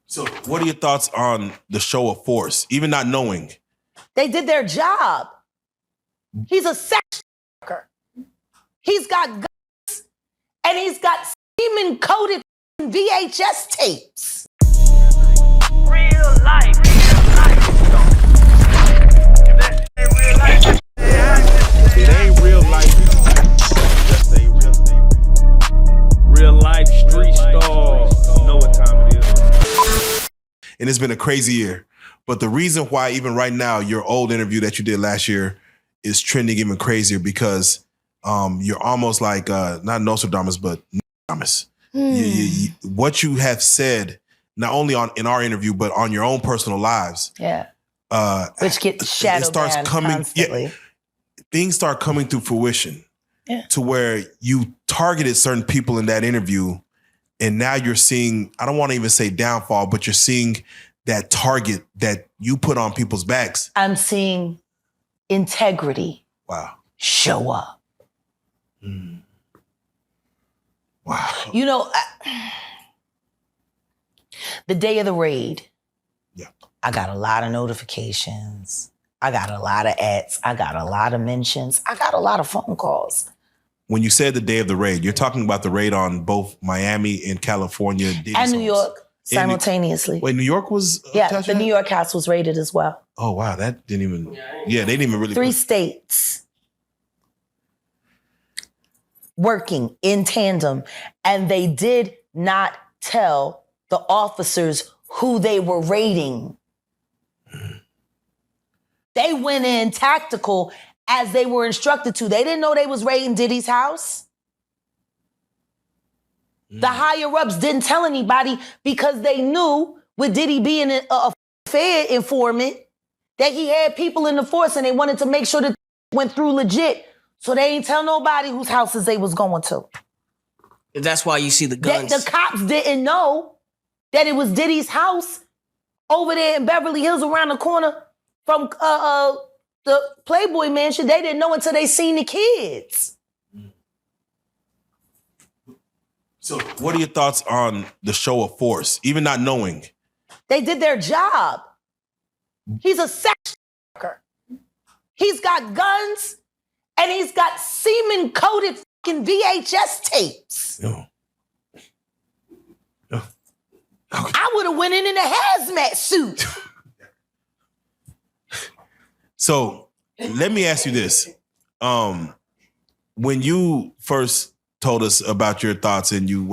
So what are your thoughts on the show of force, even not knowing? They did their job. He's a sex worker. He's got guns and he's got semen-coated VHS tapes. Real life. Real life. It ain't real life. Just say real life street stars. You know what time it is. And it's been a crazy year. But the reason why even right now, your old interview that you did last year is trending even crazier because you're almost like, not Nostradamus, but Nostradamus. What you have said, not only in our interview, but on your own personal lives. Yeah. Which gets shadow banned constantly. Yeah, things start coming to fruition to where you targeted certain people in that interview. And now you're seeing, I don't want to even say downfall, but you're seeing that target that you put on people's backs. I'm seeing integrity show up. Wow. You know, the day of the raid, I got a lot of notifications. I got a lot of ads. I got a lot of mentions. I got a lot of phone calls. When you said the day of the raid, you're talking about the raid on both Miami and California. Diddy's and New York simultaneously. Wait, New York was? The New York house was raided as well. Oh, wow. That didn't even, they didn't even really. 3 states working in tandem. And they did not tell the officers who they were raiding. They went in tactical as they were instructed to. They didn't know they was raiding Diddy's house. The higher-ups didn't tell anybody because they knew, with Diddy being a Fed informant, that he had people in the force and they wanted to make sure that went through legit. So they ain't tell nobody whose houses they was going to. That's why you see the guns. The cops didn't know that it was Diddy's house over there in Beverly Hills around the corner from the Playboy Mansion. They didn't know until they seen the kids. So what are your thoughts on the show of force, even not knowing? They did their job. He's a sex worker. He's got guns and he's got semen-coated fucking VHS tapes. I would have went in a hazmat suit. So let me ask you this. When you first told us about your thoughts and you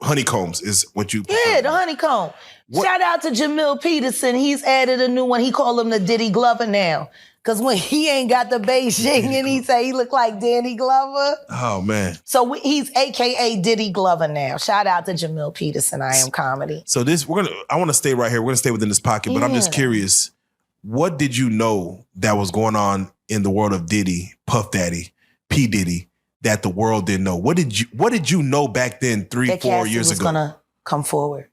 honeycombs is what you prefer. Yeah, the honeycomb. Shout out to Jamil Peterson. He's added a new one. He call him the Diddy Glover now. Because when he ain't got the Beijing and he say he look like Danny Glover. Oh, man. So he's AKA Diddy Glover now. Shout out to Jamil Peterson, I Am Comedy. So I want to stay right here. We're going to stay within this pocket, but I'm just curious. What did you know that was going on in the world of Diddy, Puff Daddy, P. Diddy, that the world didn't know? What did you know back then, 3-4 years ago? Cassie was gonna come forward.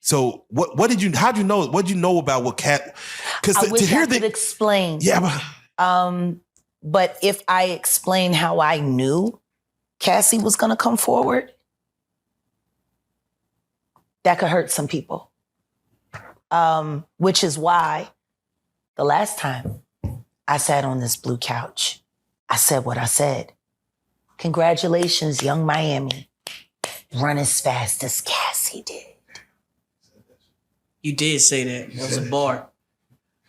So how'd you know? What'd you know about what Cat? Because I wish I could explain. Yeah, but if I explain how I knew Cassie was gonna come forward, that could hurt some people. Which is why the last time I sat on this blue couch, I said what I said. Congratulations, young Miami. Run as fast as Cassie did. You did say that. That was a bar.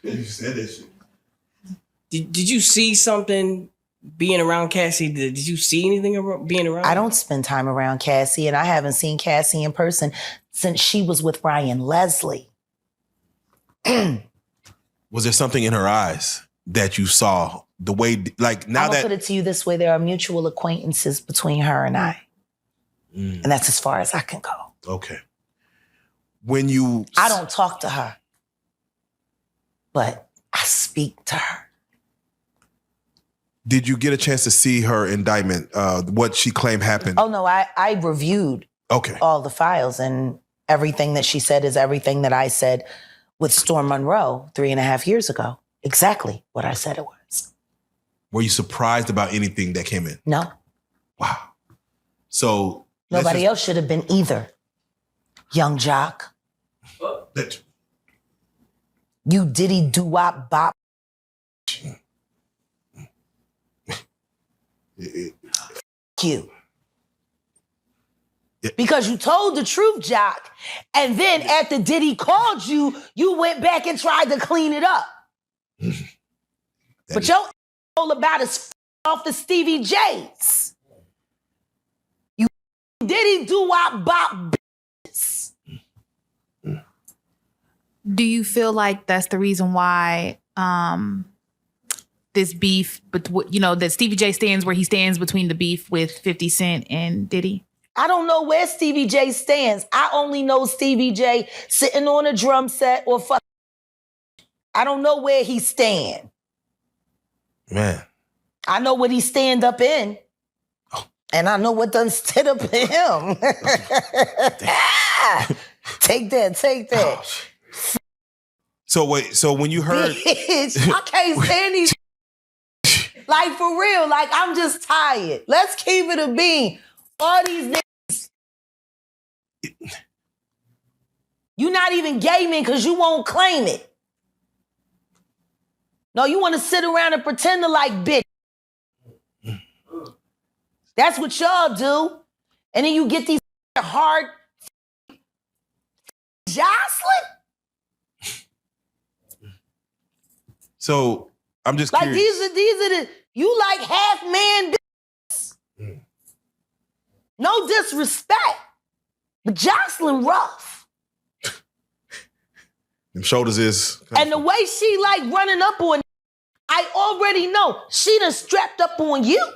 You said that shit. Did you see something being around Cassie? Did you see anything being around? I don't spend time around Cassie, and I haven't seen Cassie in person since she was with Ryan Leslie. Was there something in her eyes that you saw? The way, like now I'll put it to you this way: there are mutual acquaintances between her and I, and that's as far as I can go. Okay. I don't talk to her, but I speak to her. Did you get a chance to see her indictment? What she claimed happened? Oh no, I reviewed all the files, and everything that she said is everything that I said with Storm Monroe 3.5 years ago. Exactly what I said it was. Were you surprised about anything that came in? No. Wow. So nobody else should have been either. Young Jock. You Diddy doo-wop bop. You. Because you told the truth, Jock. And then after Diddy called you, you went back and tried to clean it up. But your all about is off the Stevie J's. You Diddy doo-wop bop bitches. Do you feel like that's the reason why this beef, but that Stevie J stands where he stands between the beef with 50 Cent and Diddy? I don't know where Stevie J stands. I only know Stevie J sitting on a drum set or fuck. I don't know where he stand. Man. I know what he stand up in. Oh. And I know what done stood up in him. Take that. Oh. So wait, so when you heard... Bitch, I can't stand these... Like, for real, like, I'm just tired. Let's keep it a bean. All these niggas. You not even gaming because you won't claim it. No, you want to sit around and pretend to like bitch. That's what y'all do. And then you get these hard jostling. So I'm just like curious. these are the you like half man bitches. No disrespect, but jostling rough. Them shoulders is. And the way she like running up on, I already know she done strapped up on you.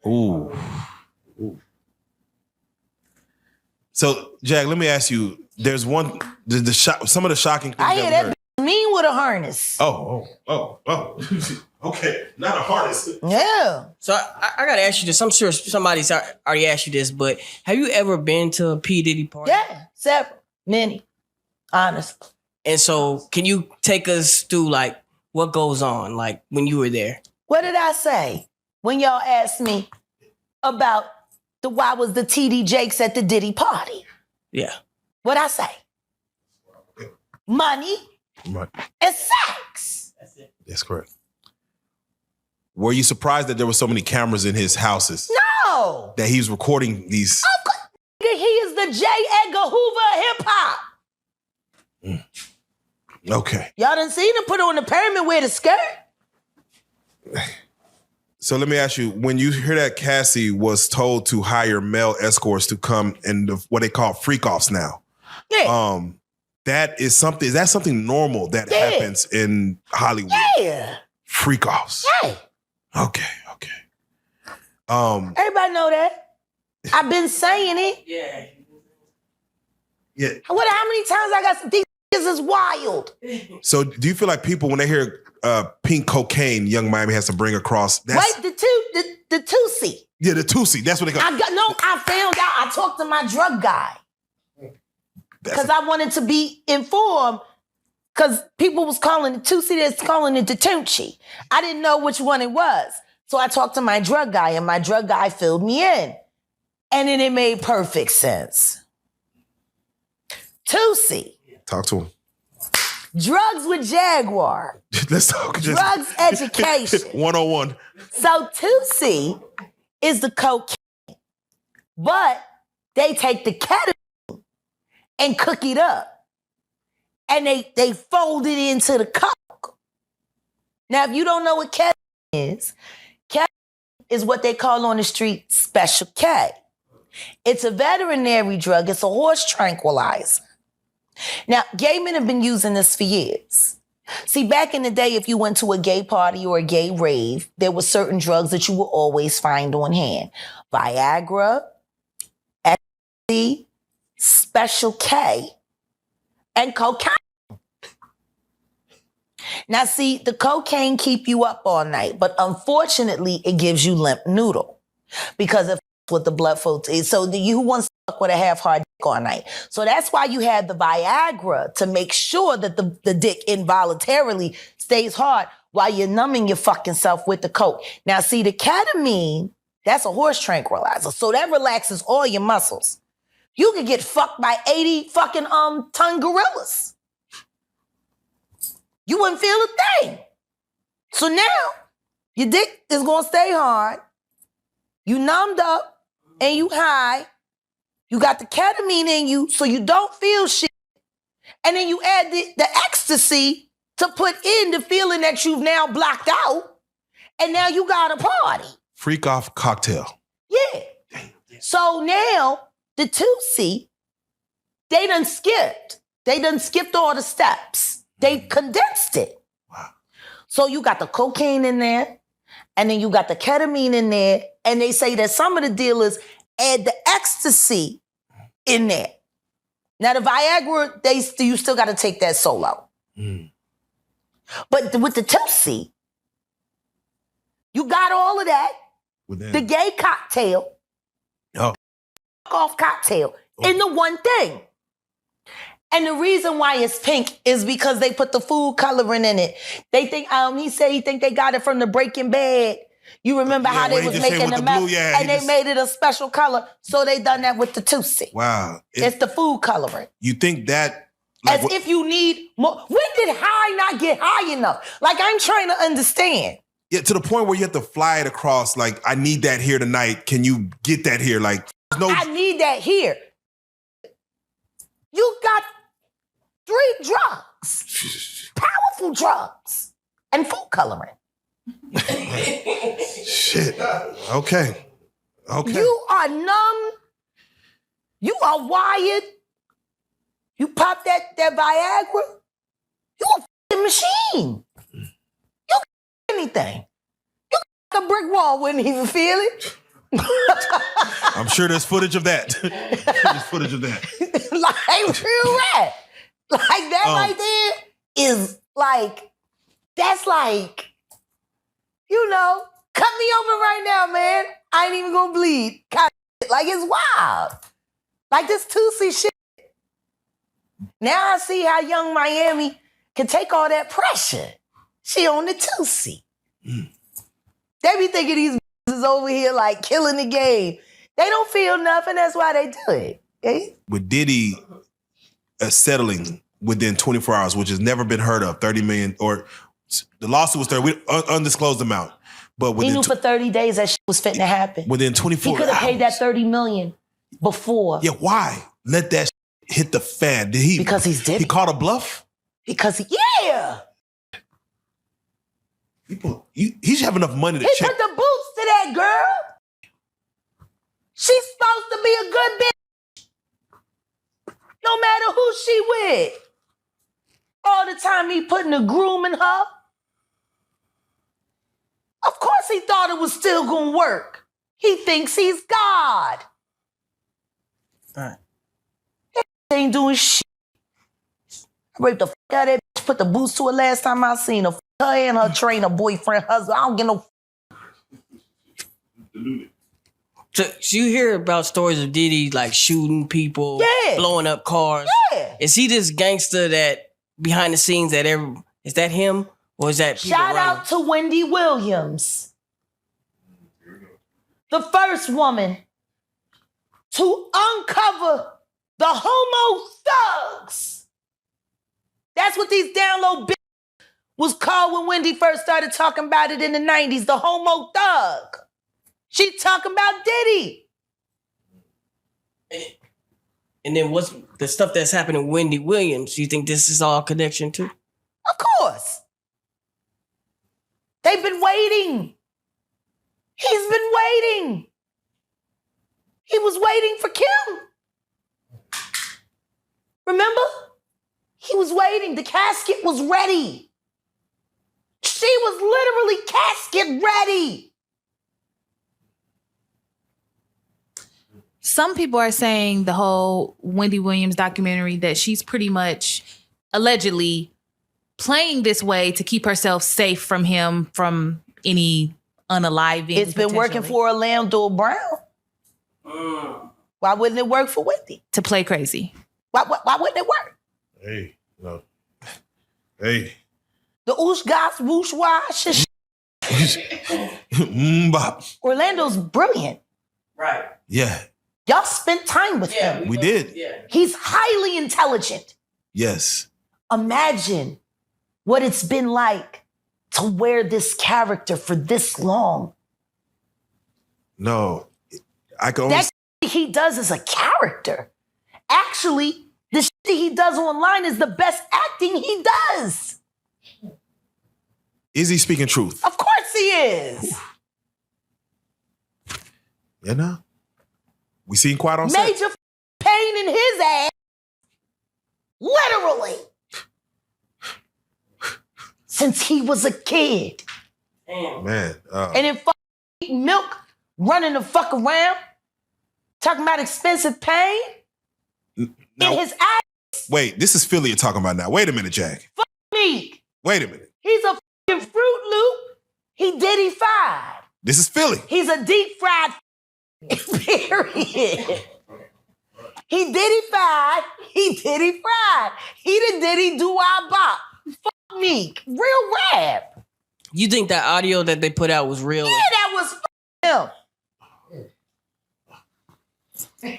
Ooh. So, Jack, let me ask you. There's one. Some of the shocking things I hear that bitch mean with a harness. Oh. Okay, not a harness. Yeah. So I gotta ask you this. I'm sure somebody's already asked you this, but have you ever been to a P. Diddy party? Yeah, several, many, honestly. And so, can you take us through like what goes on, like when you were there? What did I say when y'all asked me about why was the TD Jakes at the Diddy party? Yeah. What'd I say? Money Right. and sex. That's correct. Were you surprised that there were so many cameras in his houses? No. That he was recording these? Of course, he is the J. Edgar Hoover of hip hop. Okay. Y'all done seen him put on the pyramid with a skirt? So let me ask you, when you hear that Cassie was told to hire male escorts to come and what they call freak-offs now. Yeah. Is that something normal that happens in Hollywood? Yeah. Freak-offs. Yeah. Okay. Everybody know that. I've been saying it. Yeah. Yeah. How many times I got these niggas is wild. So do you feel like people, when they hear pink cocaine, Young Miami has to bring across? Wait, the Tusi. Yeah, the Tusi. That's what they call. I found out. I talked to my drug guy because I wanted to be informed. Because people was calling it Tusi, that's calling it the Tunchi. I didn't know which one it was. So I talked to my drug guy, and my drug guy filled me in. And then it made perfect sense. Tusi. Talk to him. Drugs with Jaguar. Let's talk. Drugs education. 101. So Tusi is the cocaine, but they take the ketamine and cook it up. And they fold it into the coke. Now, if you don't know what ketamine is what they call on the street Special K. It's a veterinary drug. It's a horse tranquilizer. Now, gay men have been using this for years. See, back in the day, if you went to a gay party or a gay rave, there were certain drugs that you would always find on hand. Viagra, ecstasy, Special K, and cocaine. Now, see, the cocaine keep you up all night, but unfortunately, it gives you limp noodle because of what the blood flow is. So you wants to fuck with a half-hard dick all night. So that's why you have the Viagra to make sure that the dick involuntarily stays hard while you're numbing your fucking self with the coke. Now, see, the ketamine, that's a horse tranquilizer. So that relaxes all your muscles. You could get fucked by 80 fucking ton gorillas. You wouldn't feel a thing. So now, your dick is gonna stay hard. You numbed up and you high. You got the ketamine in you so you don't feel shit. And then you add the ecstasy to put in the feeling that you've now blocked out. And now you got a party. Freak off cocktail. Yeah. So now, the Tootsie, they done skipped. They done skipped all the steps. They condensed it. Wow. So you got the cocaine in there, and then you got the ketamine in there, and they say that some of the dealers add the ecstasy in there. Now the Viagra, you still got to take that solo. But with the Tootsie, you got all of that. The gay cocktail. Oh. Off cocktail in the one thing. And the reason why it's pink is because they put the food coloring in it. They think, he said he think they got it from the Breaking Bad. You remember how they was making the meth, and they made it a special color, so they done that with the Tootsie. Wow. It's the food coloring. You think that... As if you need more. When did high not get high enough? Like, I'm trying to understand. Yeah, to the point where you have to fly it across, like, I need that here tonight. Can you get that here? Like, no... I need that here. You got 3 drugs. Powerful drugs. And food coloring. Shit. Okay. You are numb. You are wired. You pop that Viagra. You a f***ing machine. You can anything. You can a brick wall, wouldn't even feel it. I'm sure there's footage of that. Like real rap. Like that right there is like, that's like, you know, cut me open right now, man. I ain't even gonna bleed. Like, it's wild. Like this Tootsie shit. Now I see how Young Miami can take all that pressure. She on the Tootsie. They be thinking these is over here like killing the game. They don't feel nothing. That's why they do it. Okay? With Diddy settling within 24 hours, which has never been heard of, 30 million, or the lawsuit was 30, undisclosed amount. But he knew for 30 days that shit was fitting to happen. Within 24 hours. He could have paid that $30 million before. Yeah, why? Let that hit the fan. Did he? Because he's Diddy. He called a bluff? Because yeah. He should have enough money to he check. Put the boots to that girl. She's supposed to be a good bitch. No matter who she with. All the time he putting a groom in her. Of course he thought it was still gonna work. He thinks he's God. All right. He ain't doing shit. I raped the fuck out of that bitch, put the boots to her last time I seen her. Her and her trainer, boyfriend, husband. I don't get no. So you hear about stories of Diddy like shooting people, blowing up cars. Yeah. Is he this gangster that behind the scenes that is that him or is that people Shout running? out to Wendy Williams, the first woman to uncover the homo thugs. That's what these down low bitches was called when Wendy first started talking about it in the 90s, the homo thug. She talking about Diddy. And then what's the stuff that's happening with Wendy Williams? You think this is all connection too? Of course. They've been waiting. He's been waiting. He was waiting for Kim. Remember? He was waiting. The casket was ready. She was literally casket ready. Some people are saying the whole Wendy Williams documentary that she's pretty much allegedly playing this way to keep herself safe from him, from any unaliving. It's been working for Orlando Brown. Why wouldn't it work for Wendy? To play crazy. Why wouldn't it work? Hey, no. Hey. The oosh goss, whoosh wash. Bop. Orlando's brilliant. Right. Yeah. Y'all spent time with him. We did. Yeah. He's highly intelligent. Yes. Imagine what it's been like to wear this character for this long. No, I can only. That shit he does is a character. Actually, the shit that he does online is the best acting he does. Is he speaking truth? Of course he is. Yeah, no. We seen Quiet on set. Major pain in his ass. Literally. Since he was a kid. Man. And then eating milk, running the fuck around, talking about expensive pain Now, in his ass. wait, this is Philly you're talking about now. Wait a minute, Jack. Meek. Wait a minute. He's a fucking Fruit Loop. He Diddy-fied. This is Philly. He's a deep fried period. He Diddy-fied. He Diddy-fried. He the Diddy do-I-bop. Fuck Meek. Real rap. You think that audio that they put out was real? Yeah, that was him.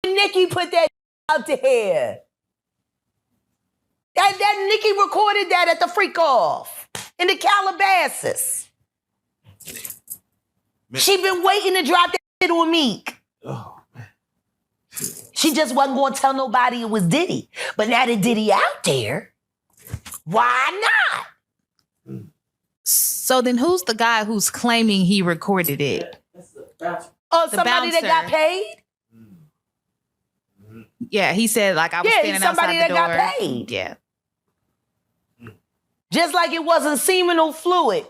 Nicki put that out there. That Nicki recorded that at the freak off in the Calabasas. Man. She been waiting to drop that shit on Meek. Oh, man. She just wasn't going to tell nobody it was Diddy. But now that Diddy out there, why not? So then who's the guy who's claiming he recorded it? Oh, The somebody that got bouncer. paid? Yeah, he said like I was Yeah, standing somebody outside the door. that got paid. Yeah. Just like it wasn't seminal fluid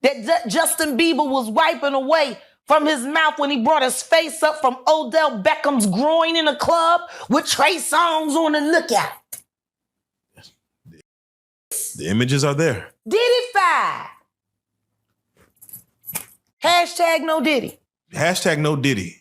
that Justin Bieber was wiping away from his mouth when he brought his face up from Odell Beckham's groin in a club with Trey Songz on the lookout. The images are there. Diddy-fied. Hashtag no Diddy. Hashtag no Diddy.